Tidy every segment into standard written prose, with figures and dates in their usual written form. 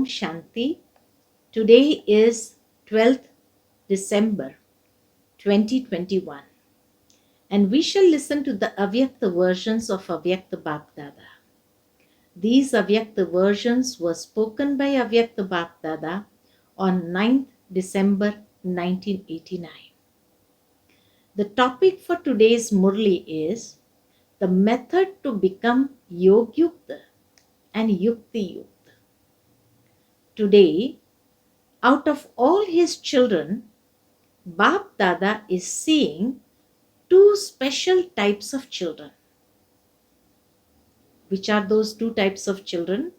Shanti. Today is 12th December 2021 and we shall listen to the Avyakta versions of Avyakta Bapdada. These Avyakta versions were spoken by Avyakta Bapdada on 9th December 1989. The topic for today's Murli is the method to become yogyukt and yuktiyukt. Today, out of all his children, Bap Dada is seeing two special types of children. Which are those two types of children?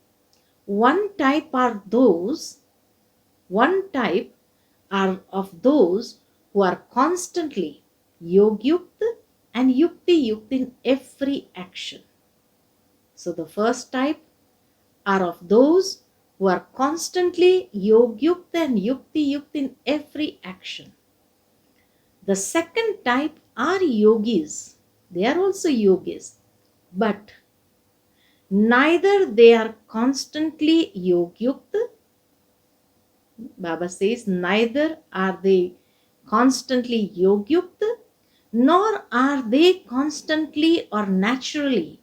One type are those who are constantly yogyukt and yuktiyukt in every action. So the first type are of those who are constantly yogyukt and yuktiyukt in every action. The second type are yogis. They are also yogis, but neither they are constantly yogyukt. Baba says neither are they constantly yogyukt, nor are they constantly or naturally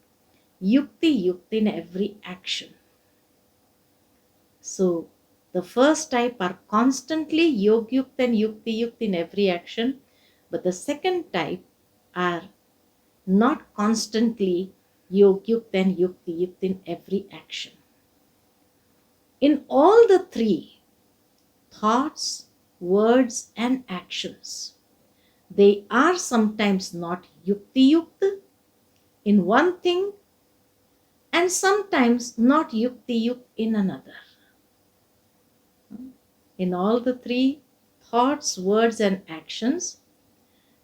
yuktiyukt in every action. So the first type are constantly yogyukt and yuktiyukt in every action, but the second type are not constantly yogyukt and yuktiyukt in every action. In all the three, thoughts, words and actions, they are sometimes not yuktiyukt in one thing and sometimes not yuktiyukt in another. In all the three, thoughts, words and actions,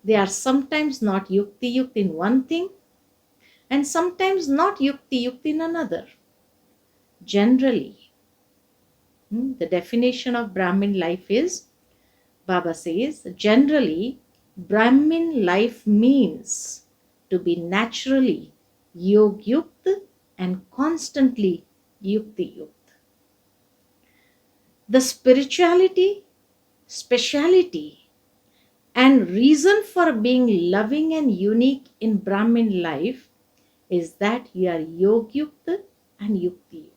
they are sometimes not yuktiyukt in one thing and sometimes not yuktiyukt in another. Generally, the definition of Brahmin life is, Baba says, generally, Brahmin life means to be naturally yogyukt and constantly yuktiyukt. The spirituality, speciality, and reason for being loving and unique in Brahmin life is that you are yogyukt and yuktiyukt.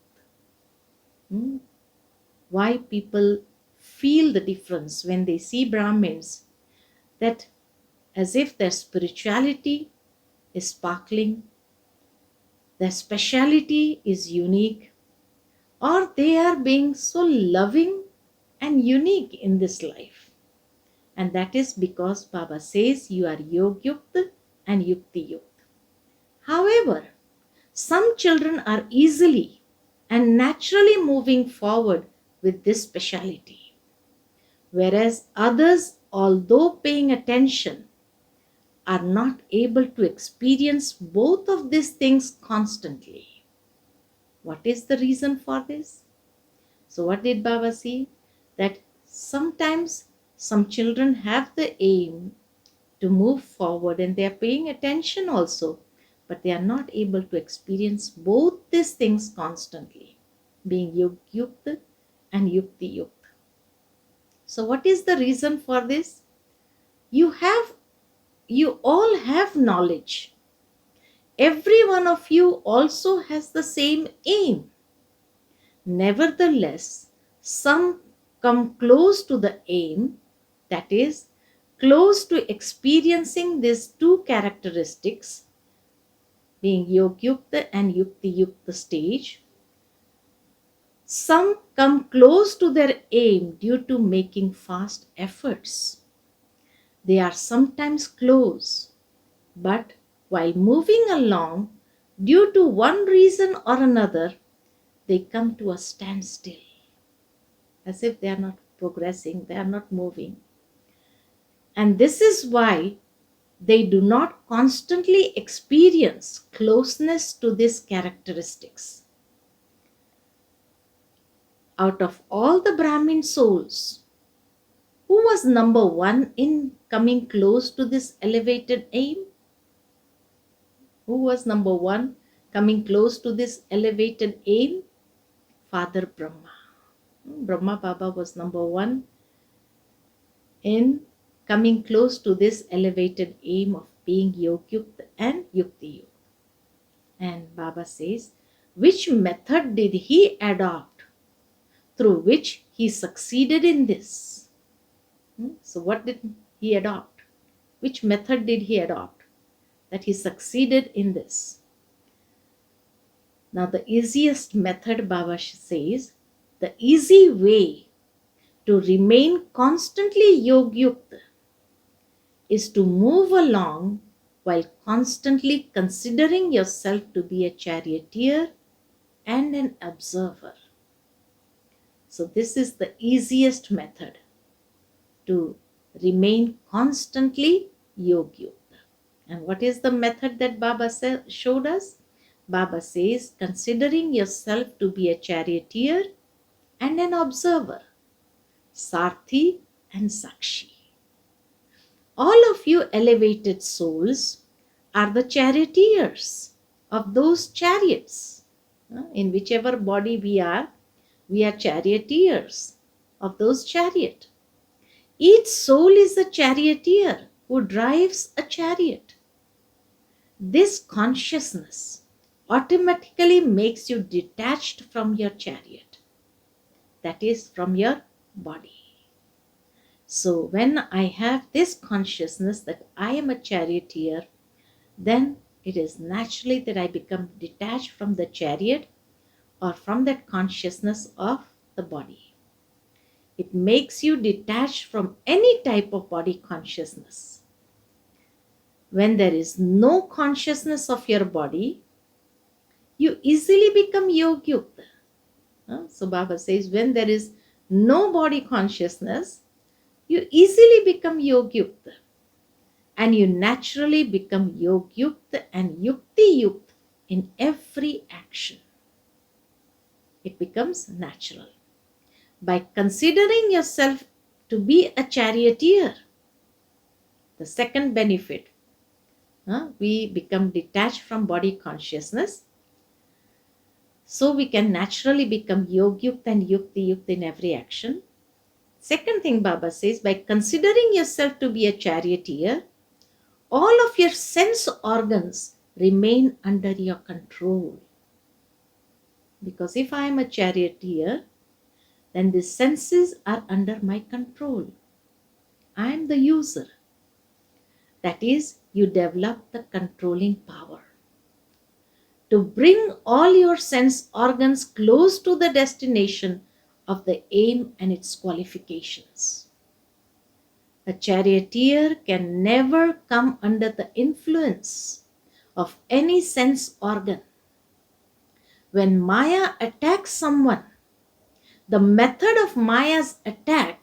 Why people feel the difference when they see Brahmins, that as if their spirituality is sparkling, their speciality is unique, or they are being so loving and unique in this life. And that is because Baba says you are yogyukt and yuktiyukt. However, some children are easily and naturally moving forward with this speciality, whereas others, although paying attention, are not able to experience both of these things constantly. What is the reason for this? So what did Baba say? That sometimes some children have the aim to move forward and they are paying attention also, but they are not able to experience both these things constantly, being yogyukt and yuktiyukt. So what is the reason for this? You all have knowledge. Every one of you also has the same aim. Nevertheless, some come close to the aim, that is, close to experiencing these two characteristics, being yogyukt and yuktiyukt stage. Some come close to their aim due to making fast efforts. They are sometimes close, but while moving along, due to one reason or another, they come to a standstill, as if they are not progressing, they are not moving. And this is why they do not constantly experience closeness to these characteristics. Out of all the Brahmin souls, who was number one in coming close to this elevated aim? Who was number one coming close to this elevated aim? Father Brahma. Brahma Baba was number one in coming close to this elevated aim of being yogyukt and yuktiyukt. And Baba says, which method did he adopt through which he succeeded in this? So, what did he adopt? Which method did he adopt that he succeeded in this? Now, the easiest method, Baba says, the easy way to remain constantly yogyukt is to move along while constantly considering yourself to be a charioteer and an observer. So, this is the easiest method to remain constantly yogyukt. And what is the method that Baba showed us? Baba says, considering yourself to be a charioteer and an observer, Sarthi and Sakshi. All of you elevated souls are the charioteers of those chariots. In whichever body we are charioteers of those chariots. Each soul is a charioteer who drives a chariot. This consciousness automatically makes you detached from your chariot, that is, from your body. So, when I have this consciousness that I am a charioteer, then it is naturally that I become detached from the chariot or from that consciousness of the body. It makes you detached from any type of body consciousness. When there is no consciousness of your body, you easily become yogyukt. So Baba says, when there is no body consciousness, you easily become yogyukt. And you naturally become yogyukt and yuktiyukt in every action. It becomes natural. By considering yourself to be a charioteer, the second benefit, we become detached from body consciousness. So we can naturally become yogyukt and yuktiyukt in every action. Second thing Baba says, by considering yourself to be a charioteer, all of your sense organs remain under your control. Because if I am a charioteer, then the senses are under my control. I am the user. That is, you develop the controlling power to bring all your sense organs close to the destination of the aim and its qualifications. A charioteer can never come under the influence of any sense organ. When Maya attacks someone, the method of Maya's attack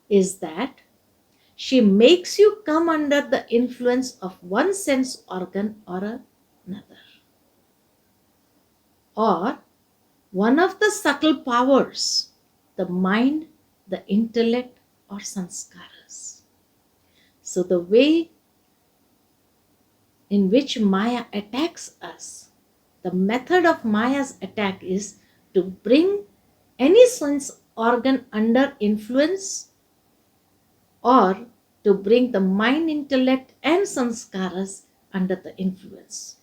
is that she makes you come under the influence of one sense organ or another, or one of the subtle powers, the mind, the intellect, or sanskaras. So the way in which Maya attacks us, the method of Maya's attack is to bring any sense organ under influence, or to bring the mind, intellect, and sanskaras under the influence.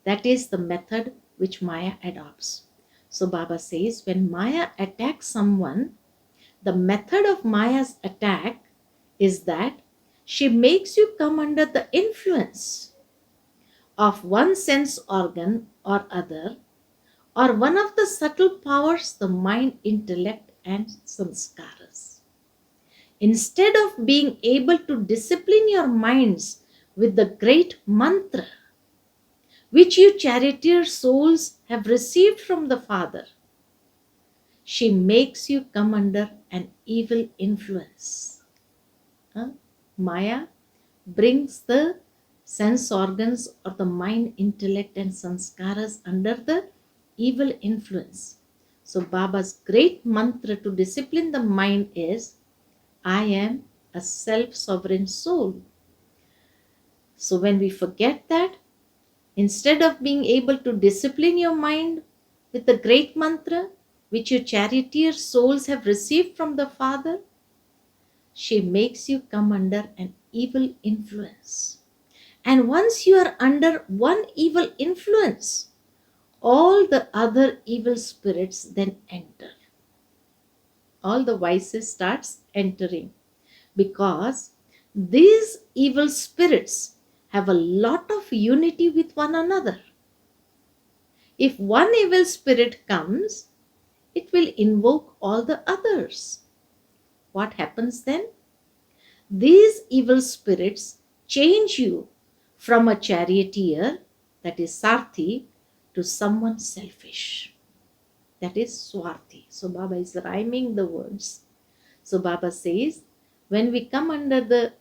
That is the method which Maya adopts. So Baba says, when Maya attacks someone, the method of Maya's attack is that she makes you come under the influence of one sense organ or other, or one of the subtle powers, the mind, intellect, and sanskaras. Instead of being able to discipline your minds with the great mantra, which you charioteer souls have received from the Father, she makes you come under an evil influence. Maya brings the sense organs or the mind, intellect, and sanskaras under the evil influence. So Baba's great mantra to discipline the mind is, I am a self-sovereign soul. So when we forget that, instead of being able to discipline your mind with the great mantra, which your charioteer souls have received from the Father, she makes you come under an evil influence. And once you are under one evil influence, all the other evil spirits then enter. All the vices starts entering, because these evil spirits have a lot of unity with one another. If one evil spirit comes, it will invoke all the others. What happens then? These evil spirits change you from a charioteer, that is Sarthi, to someone selfish, that is Swarthi. So Baba is rhyming the words. So Baba says, when we come under the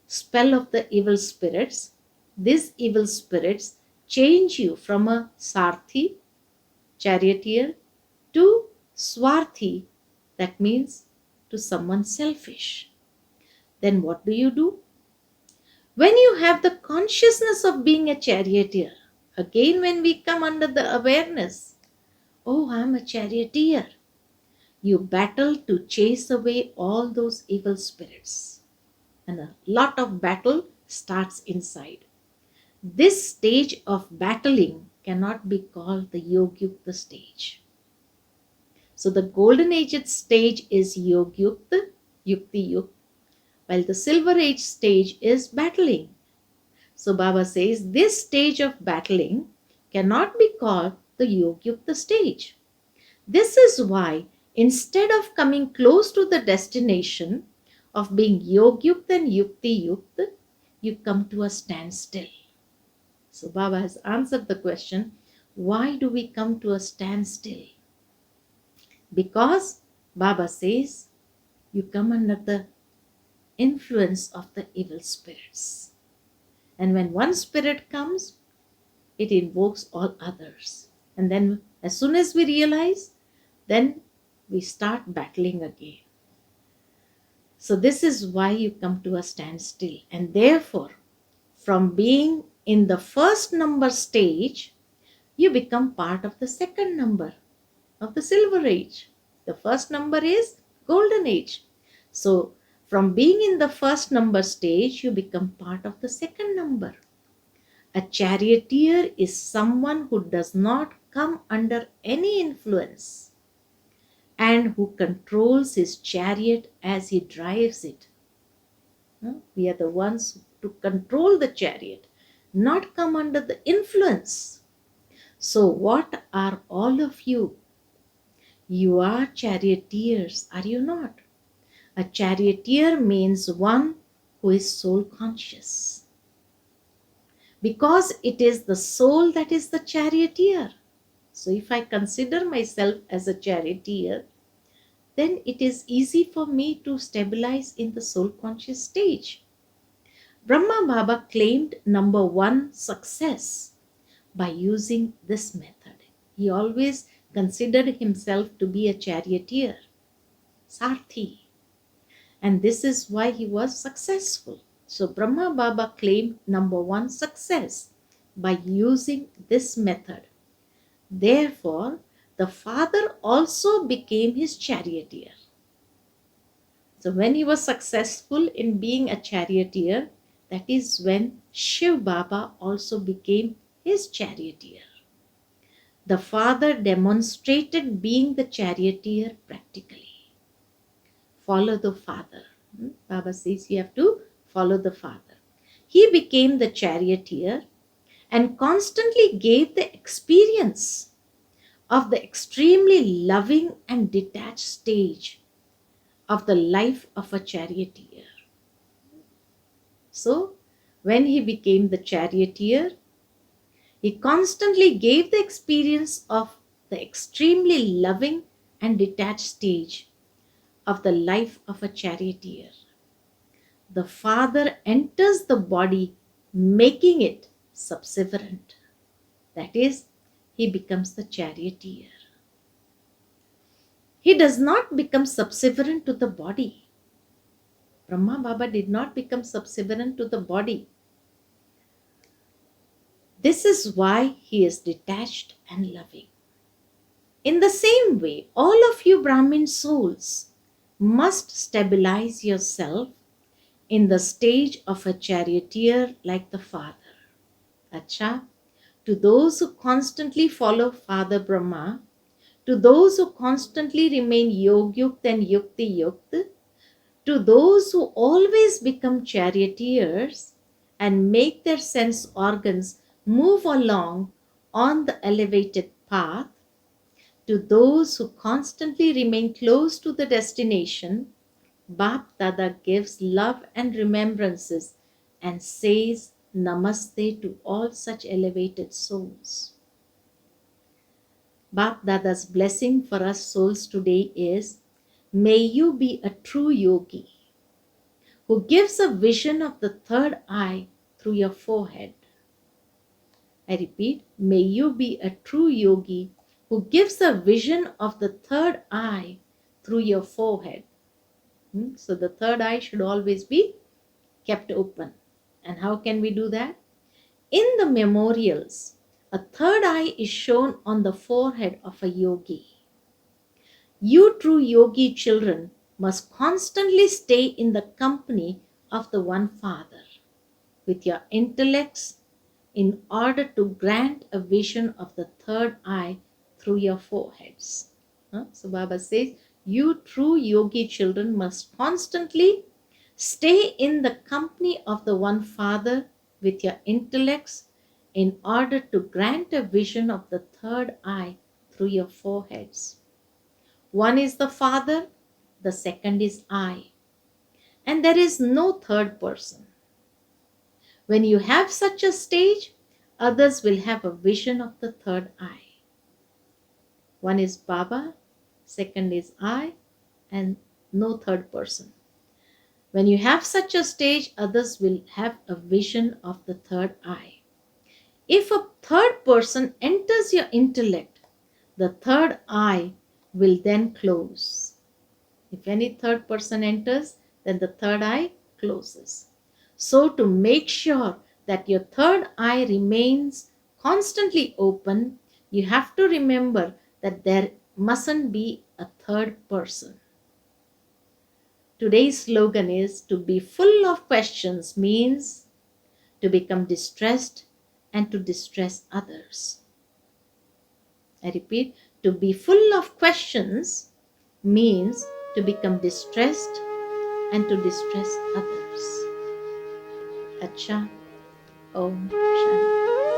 spell of the evil spirits, these evil spirits change you from a Sarthi, charioteer, to Swarthi, that means to someone selfish. Then what do? When you have the consciousness of being a charioteer, again when we come under the awareness, oh, I am a charioteer, you battle to chase away all those evil spirits. And a lot of battle starts inside. This stage of battling cannot be called the yogyukt stage. So the golden age stage is yogyukt, yuktiyukt, while the silver age stage is battling. So Baba says this stage of battling cannot be called the yogyukt stage. This is why instead of coming close to the destination of being yogyukt and yuktiyukt, you come to a standstill. So Baba has answered the question, why do we come to a standstill? Because Baba says you come under the influence of the evil spirits. And when one spirit comes, it invokes all others. And then as soon as we realize, then we start battling again. So this is why you come to a standstill. And therefore, from being in the first number stage, you become part of the second number of the silver age. The first number is golden age. So from being in the first number stage, you become part of the second number. A charioteer is someone who does not come under any influence and who controls his chariot as he drives it. We are the ones to control the chariot, not come under the influence. So what are all of you? You are charioteers, are you not? A charioteer means one who is soul conscious. Because it is the soul that is the charioteer. So if I consider myself as a charioteer, then it is easy for me to stabilize in the soul conscious stage. Brahma Baba claimed number one success by using this method. He always considered himself to be a charioteer, Sarthi. And this is why he was successful. So Brahma Baba claimed number one success by using this method. Therefore, the father also became his charioteer. So when he was successful in being a charioteer, that is when Shiv Baba also became his charioteer. The father demonstrated being the charioteer practically. Follow the father. Baba says you have to follow the father. He became the charioteer and constantly gave the experience of the extremely loving and detached stage of the life of a charioteer. So, when he became the charioteer, he constantly gave the experience of the extremely loving and detached stage of the life of a charioteer. The father enters the body, making it subservient. That is, he becomes the charioteer. He does not become subservient to the body. Brahma Baba did not become subservient to the body. This is why he is detached and loving. In the same way, all of you Brahmin souls must stabilize yourself in the stage of a charioteer like the Father. Acha, to those who constantly follow Father Brahma, to those who constantly remain yogyukt and yuktiyukt, to those who always become charioteers and make their sense organs move along on the elevated path, to those who constantly remain close to the destination, Bap Dada gives love and remembrances and says Namaste to all such elevated souls. Bap Dada's blessing for us souls today is, may you be a true yogi who gives a vision of the third eye through your forehead. I repeat, may you be a true yogi who gives a vision of the third eye through your forehead. So the third eye should always be kept open. And how can we do that? In the memorials, a third eye is shown on the forehead of a yogi. You true yogi children must constantly stay in the company of the One Father with your intellects in order to grant a vision of the third eye through your foreheads. So Baba says, you true yogi children must constantly stay in the company of the One Father with your intellects in order to grant a vision of the third eye through your foreheads. One is the Father, the second is I, and there is no third person. When you have such a stage, others will have a vision of the third eye. One is Baba, second is I, and no third person. When you have such a stage, others will have a vision of the third eye. If a third person enters your intellect, the third eye will then close. If any third person enters, then the third eye closes. So to make sure that your third eye remains constantly open, you have to remember that there mustn't be a third person. Today's slogan is, to be full of questions means to become distressed and to distress others. I repeat, to be full of questions means to become distressed and to distress others. Acha, Om Shanti.